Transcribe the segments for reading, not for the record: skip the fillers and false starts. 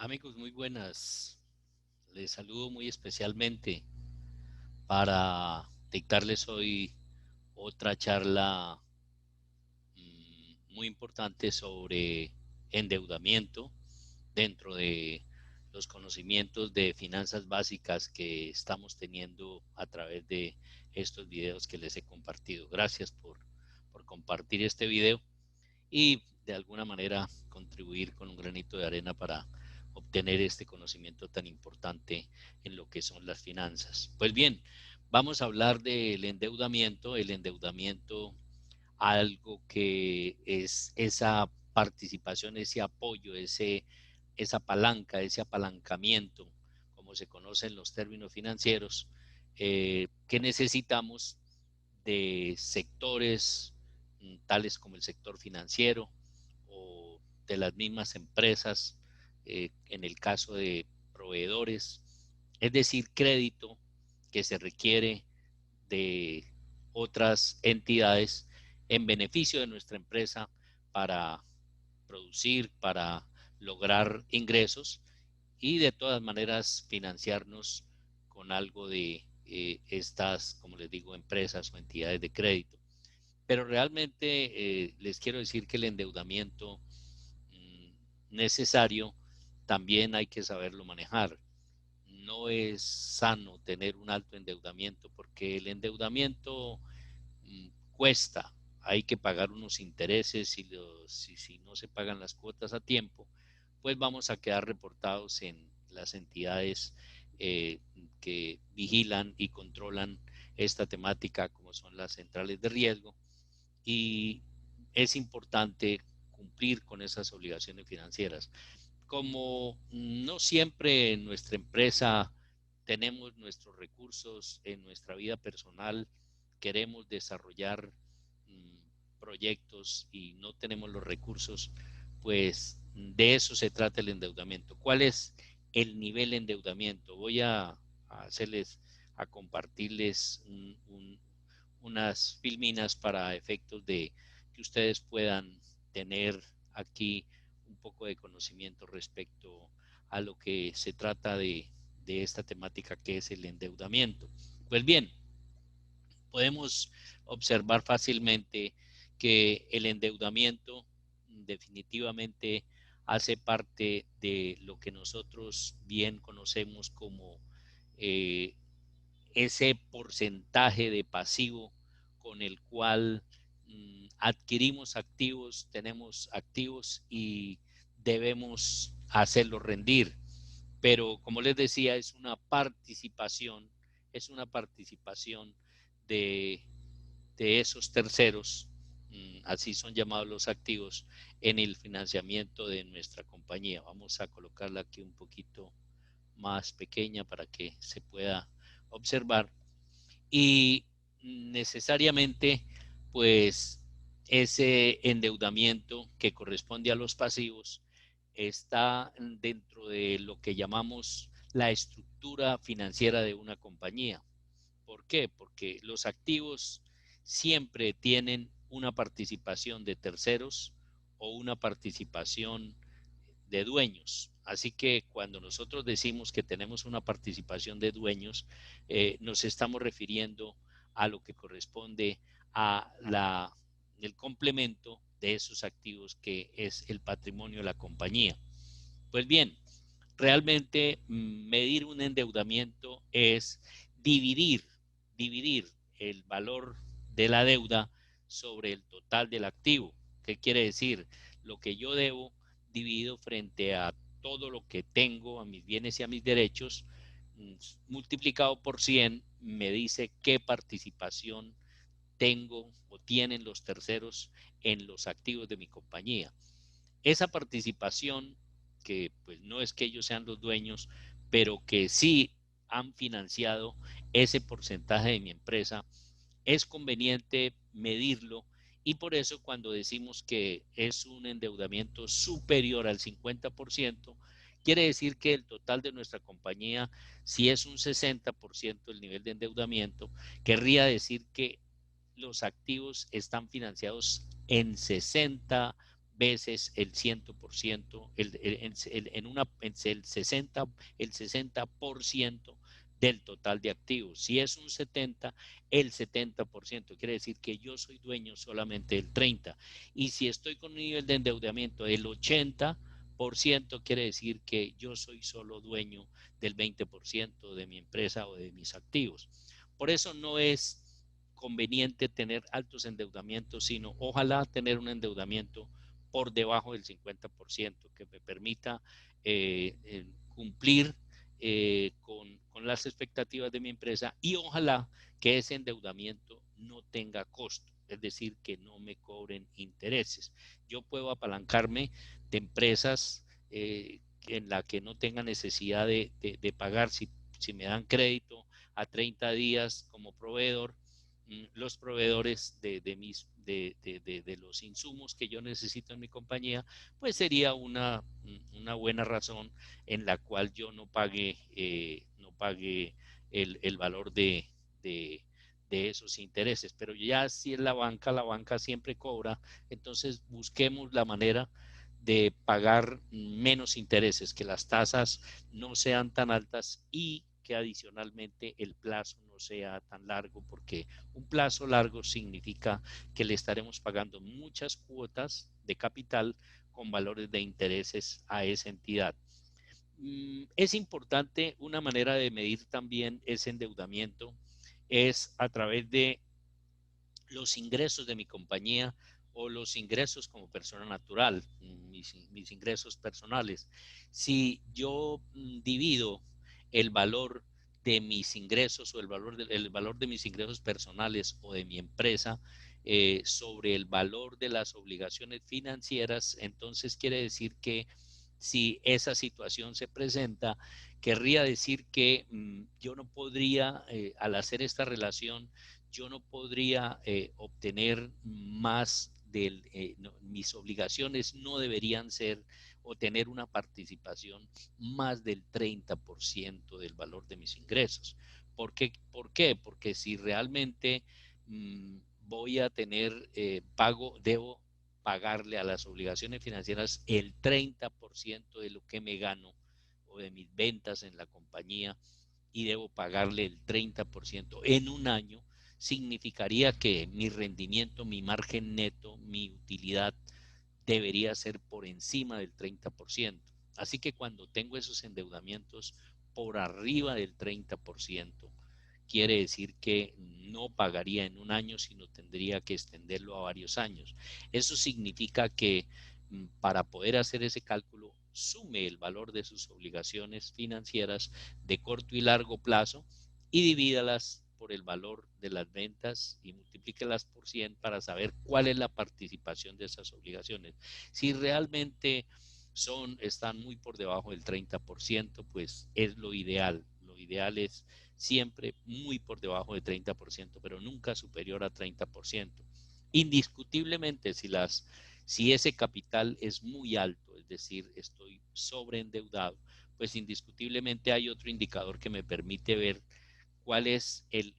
Amigos, muy buenas. Les saludo muy especialmente para dictarles hoy otra charla muy importante sobre endeudamiento dentro de los conocimientos de finanzas básicas que estamos teniendo a través de estos videos que les he compartido. Gracias por compartir este video y de alguna manera contribuir con un granito de arena para obtener este conocimiento tan importante en lo que son las finanzas. Pues bien, vamos a hablar del endeudamiento, algo que es esa participación, ese apoyo, esa palanca, ese apalancamiento, como se conoce en los términos financieros, que necesitamos de sectores tales como el sector financiero o de las mismas empresas, en el caso de proveedores, es decir, crédito que se requiere de otras entidades en beneficio de nuestra empresa para producir, para lograr ingresos y de todas maneras financiarnos con algo de estas, como les digo, empresas o entidades de crédito. Pero realmente les quiero decir que el endeudamiento necesario también hay que saberlo manejar. No es sano tener un alto endeudamiento porque el endeudamiento cuesta, hay que pagar unos intereses y si no se pagan las cuotas a tiempo, pues vamos a quedar reportados en las entidades eh, que vigilan y controlan esta temática, como son las centrales de riesgo, y es importante cumplir con esas obligaciones financieras. Como no siempre en nuestra empresa tenemos nuestros recursos en nuestra vida personal, queremos desarrollar mmm, proyectos y no tenemos los recursos, pues de eso se trata el endeudamiento. ¿Cuál es el nivel de endeudamiento? Voy a hacerles, a compartirles unas filminas para efectos de que ustedes puedan tener aquí un poco de conocimiento respecto a lo que se trata de esta temática que es el endeudamiento. Pues bien, podemos observar fácilmente que el endeudamiento definitivamente hace parte de lo que nosotros bien conocemos como eh, ese porcentaje de pasivo con el cual adquirimos activos, tenemos activos y debemos hacerlo rendir. Pero como les decía, es una participación de, de esos terceros, así son llamados los activos, en el financiamiento de nuestra compañía. Vamos a colocarla aquí un poquito más pequeña para que se pueda observar y necesariamente pues ese endeudamiento que corresponde a los pasivos está dentro de lo que llamamos la estructura financiera de una compañía. ¿Por qué? Porque los activos siempre tienen una participación de terceros o una participación de dueños. Así que cuando nosotros decimos que tenemos una participación de dueños, nos estamos refiriendo a lo que corresponde a el complemento de esos activos que es el patrimonio de la compañía. Pues bien, realmente medir un endeudamiento es dividir, dividir el valor de la deuda sobre el total del activo. ¿Qué quiere decir? Lo que yo debo dividido frente a todo lo que tengo, a mis bienes y a mis derechos, multiplicado por 100, me dice qué participación tengo o tienen los terceros en los activos de mi compañía. Esa participación, que pues no es que ellos sean los dueños, pero que sí han financiado ese porcentaje de mi empresa, es conveniente medirlo y por eso cuando decimos que es un endeudamiento superior al 50%, quiere decir que el total de nuestra compañía, si es un 60% el nivel de endeudamiento, querría decir que los activos están financiados en 60, veces el 100%, el 60% del total de activos. Si es un 70, el 70%. Quiere decir que yo soy dueño solamente del 30. Y si estoy con un nivel de endeudamiento del 80%, quiere decir que yo soy solo dueño del 20% de mi empresa o de mis activos. Por eso no es conveniente tener altos endeudamientos, sino ojalá tener un endeudamiento por debajo del 50%, que me permita cumplir con las expectativas de mi empresa, y ojalá que ese endeudamiento no tenga costo, es decir, que no me cobren intereses. Yo puedo apalancarme de empresas en la que no tenga necesidad de pagar. Si me dan crédito a 30 días como proveedor, los proveedores de los insumos que yo necesito en mi compañía, pues sería una buena razón en la cual yo no pague el valor de esos intereses. Pero ya si es la banca siempre cobra, entonces busquemos la manera de pagar menos intereses, que las tasas no sean tan altas y que adicionalmente el plazo no sea tan largo, porque un plazo largo significa que le estaremos pagando muchas cuotas de capital con valores de intereses a esa entidad. Es importante, una manera de medir también ese endeudamiento es a través de los ingresos de mi compañía o los ingresos como persona natural, mis ingresos personales. Si yo divido el valor de mis ingresos o el valor de mis ingresos personales o de mi empresa sobre el valor de las obligaciones financieras, entonces quiere decir que si esa situación se presenta, querría decir que yo no podría, al hacer esta relación, yo no podría obtener más mis obligaciones no deberían ser o tener una participación más del 30% del valor de mis ingresos. ¿Por qué? Porque si realmente voy a tener debo pagarle a las obligaciones financieras el 30% de lo que me gano o de mis ventas en la compañía, y debo pagarle el 30% en un año, significaría que mi rendimiento, mi margen neto, mi utilidad debería ser por encima del 30%. Así que cuando tengo esos endeudamientos por arriba del 30%, quiere decir que no pagaría en un año, sino tendría que extenderlo a varios años. Eso significa que para poder hacer ese cálculo, sume el valor de sus obligaciones financieras de corto y largo plazo y divídalas por el valor de las ventas y multiplíquelas por 100 para saber cuál es la participación de esas obligaciones. Si realmente están muy por debajo del 30%, pues es lo ideal. Lo ideal es siempre muy por debajo de 30%, pero nunca superior a 30%. Indiscutiblemente, si ese capital es muy alto, es decir, estoy sobreendeudado, pues indiscutiblemente hay otro indicador que me permite ver cuál es el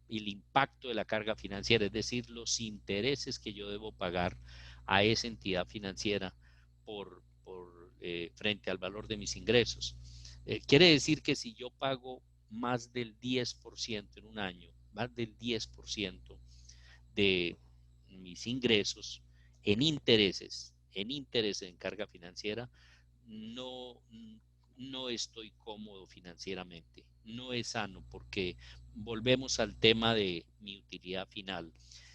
impacto de la carga financiera, es decir, los intereses que yo debo pagar a esa entidad financiera frente al valor de mis ingresos. Quiere decir que si yo pago más del 10% en un año, más del 10% de mis ingresos en intereses en carga financiera, no, no estoy cómodo financieramente, no es sano, porque volvemos al tema de mi utilidad final.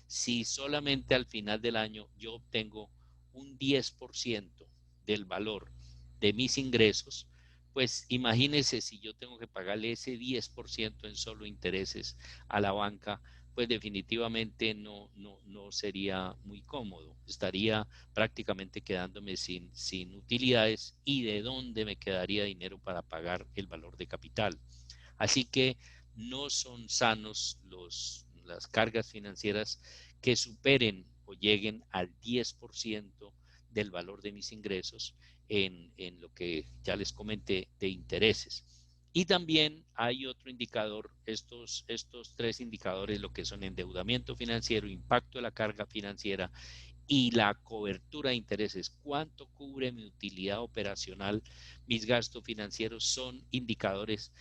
Si solamente al final del año yo obtengo un 10% del valor de mis ingresos, pues imagínese si yo tengo que pagarle ese 10% en solo intereses a la banca, pues definitivamente no sería muy cómodo. Estaría prácticamente quedándome sin utilidades, y de dónde me quedaría dinero para pagar el valor de capital. Así que no son sanos las cargas financieras que superen o lleguen al 10% del valor de mis ingresos en lo que ya les comenté de intereses. Y también hay otro indicador, estos tres indicadores, lo que son endeudamiento financiero, impacto de la carga financiera y la cobertura de intereses. ¿Cuánto cubre mi utilidad operacional? Mis gastos financieros son indicadores,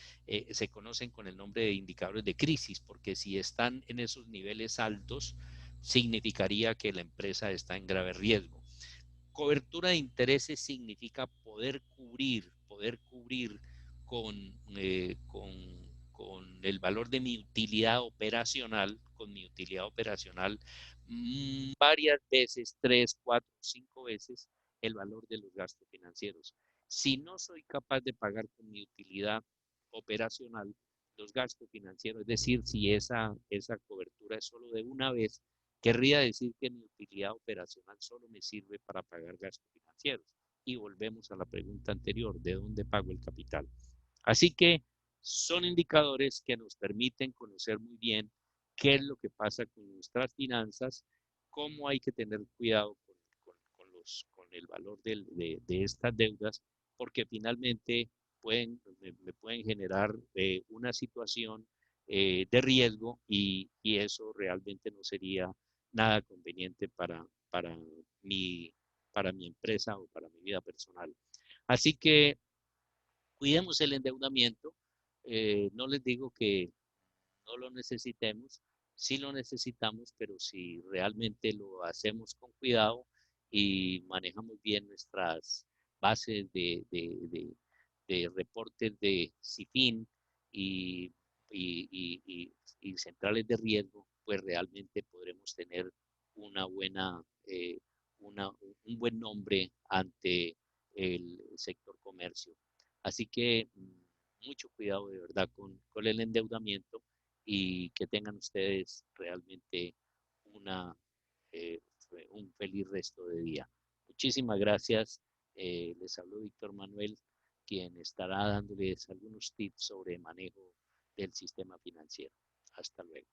se conocen con el nombre de indicadores de crisis, porque si están en esos niveles altos, significaría que la empresa está en grave riesgo. Cobertura de intereses significa poder cubrir con, con el valor de mi utilidad operacional, varias veces, 3, 4, 5 veces el valor de los gastos financieros. Si no soy capaz de pagar con mi utilidad operacional los gastos financieros, es decir, si esa cobertura es solo de una vez, querría decir que mi utilidad operacional solo me sirve para pagar gastos financieros. Y volvemos a la pregunta anterior, ¿de dónde pago el capital? Así que son indicadores que nos permiten conocer muy bien qué es lo que pasa con nuestras finanzas, cómo hay que tener cuidado con el valor de estas deudas, porque finalmente me pueden generar una situación de riesgo y eso realmente no sería nada conveniente mi, para mi empresa o para mi vida personal. Así que cuidemos el endeudamiento. No les digo que no lo necesitemos, sí lo necesitamos, pero si realmente lo hacemos con cuidado y manejamos bien nuestras bases de reportes de CIFIN y, y, y, y, y centrales de riesgo, pues realmente podremos tener una buena, un buen nombre ante el sector comercio. Así que mucho cuidado de verdad con el endeudamiento y que tengan ustedes realmente una, eh, un feliz resto de día. Muchísimas gracias. Les habló Víctor Manuel, quien estará dándoles algunos tips sobre manejo del sistema financiero. Hasta luego.